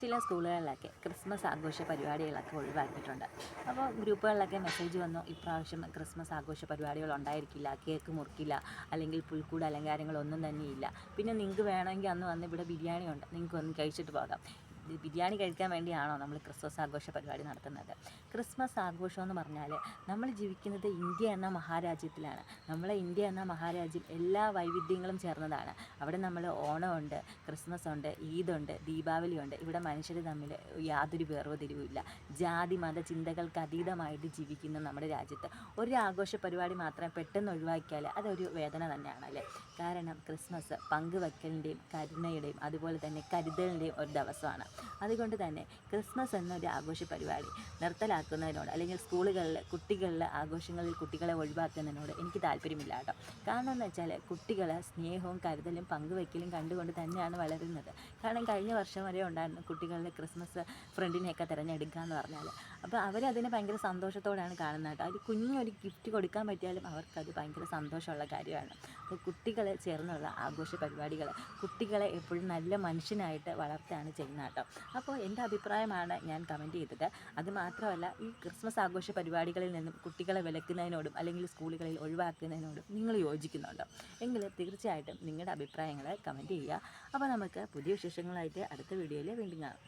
ചില സ്കൂളുകളിലൊക്കെ ക്രിസ്മസ് ആഘോഷ പരിപാടികളൊക്കെ ഒഴിവാക്കിയിട്ടുണ്ട്. അപ്പോൾ ഗ്രൂപ്പുകളിലൊക്കെ മെസ്സേജ് വന്നു, ഇപ്രാവശ്യം ക്രിസ്മസ് ആഘോഷ പരിപാടികൾ ഉണ്ടായിരിക്കില്ല, കേക്ക് മുറിക്കില്ല, അല്ലെങ്കിൽ പുൽക്കൂട് അലങ്കാരങ്ങളൊന്നും തന്നെയില്ല. പിന്നെ നിങ്ങൾക്ക് വേണമെങ്കിൽ അന്ന് വന്ന് ഇവിടെ ബിരിയാണി ഉണ്ട്, നിങ്ങൾക്ക് വന്ന് കഴിച്ചിട്ട് പോകാം. ബിരിയാണി കഴിക്കാൻ വേണ്ടിയാണോ നമ്മൾ ക്രിസ്മസ് ആഘോഷ പരിപാടി നടത്തുന്നത്? ക്രിസ്മസ് ആഘോഷം എന്ന് പറഞ്ഞാൽ നമ്മൾ ജീവിക്കുന്നത് ഇന്ത്യ എന്ന മഹാരാജ്യത്തിലാണ്. നമ്മളെ ഇന്ത്യ എന്ന മഹാരാജ്യം എല്ലാ വൈവിധ്യങ്ങളും ചേർന്നതാണ്. അവിടെ നമ്മൾ ഓണമുണ്ട്, ക്രിസ്മസ് ഉണ്ട്, ഈദുണ്ട്, ദീപാവലിയുണ്ട്. ഇവിടെ മനുഷ്യർ തമ്മിൽ യാതൊരു വേർതിരിവുമില്ല. ജാതി മത ചിന്തകൾക്ക് അതീതമായിട്ട് ജീവിക്കുന്ന നമ്മുടെ രാജ്യത്ത് ഒരു ആഘോഷ പരിപാടി മാത്രം പെട്ടെന്ന് ഒഴിവാക്കിയാൽ അതൊരു വേദന തന്നെയാണല്ലേ. കാരണം ക്രിസ്മസ് പങ്കുവെക്കലിൻ്റെയും കരുണയുടെയും അതുപോലെ തന്നെ കരുതലിൻ്റെയും ഒരു ദിവസമാണ്. അതുകൊണ്ട് തന്നെ ക്രിസ്മസ് എന്നൊരു ആഘോഷ പരിപാടി നിർത്തലാക്കുന്നതിനോട്, അല്ലെങ്കിൽ കുട്ടികളിലെ ആഘോഷങ്ങളിൽ കുട്ടികളെ ഒഴിവാക്കുന്നതിനോട് എനിക്ക് താല്പര്യമില്ല കേട്ടോ. കാരണം എന്ന് വെച്ചാൽ കുട്ടികൾ സ്നേഹവും കരുതലും പങ്കുവെക്കലും കണ്ടുകൊണ്ട് തന്നെയാണ് വളരുന്നത്. കാരണം കഴിഞ്ഞ വർഷം വരെ ഉണ്ടായിരുന്നു കുട്ടികളുടെ ക്രിസ്മസ് ഫ്രണ്ടിനെയൊക്കെ തിരഞ്ഞെടുക്കുക എന്ന് പറഞ്ഞാൽ. അപ്പോൾ അവരതിനെ ഭയങ്കര സന്തോഷത്തോടെയാണ് കാണുന്നത് കേട്ടോ. ഒരു കുഞ്ഞൊരു ഗിഫ്റ്റ് കൊടുക്കാൻ പറ്റിയാലും അവർക്കത് ഭയങ്കര സന്തോഷമുള്ള കാര്യമാണ്. അപ്പോൾ കുട്ടികളെ ചേർന്നുള്ള ആഘോഷ പരിപാടികൾ കുട്ടികളെ എപ്പോഴും നല്ല മനുഷ്യനായിട്ട് വളർത്തുകയാണ് ചെയ്യുന്നത് കേട്ടോ. അപ്പോൾ എൻ്റെ അഭിപ്രായമാണ് ഞാൻ കമൻറ്റ് ചെയ്തത്. അതുമാത്രമല്ല, ഈ ക്രിസ്മസ് ആഘോഷ പരിപാടികളിൽ നിന്നും കുട്ടികളെ വിലക്കുന്നതിനോടും അല്ലെങ്കിൽ സ്കൂളുകളിൽ ഒഴിവാക്കുന്നതിനോടും നിങ്ങൾ യോജിക്കുന്നുണ്ടോ? എങ്കിൽ തീർച്ചയായിട്ടും നിങ്ങളുടെ അഭിപ്രായങ്ങൾ കമൻറ്റ് ചെയ്യുക. അപ്പോൾ നമുക്ക് പുതിയ വിശേഷങ്ങളായിട്ട് അടുത്ത വീഡിയോയിൽ വീണ്ടും കാണാം.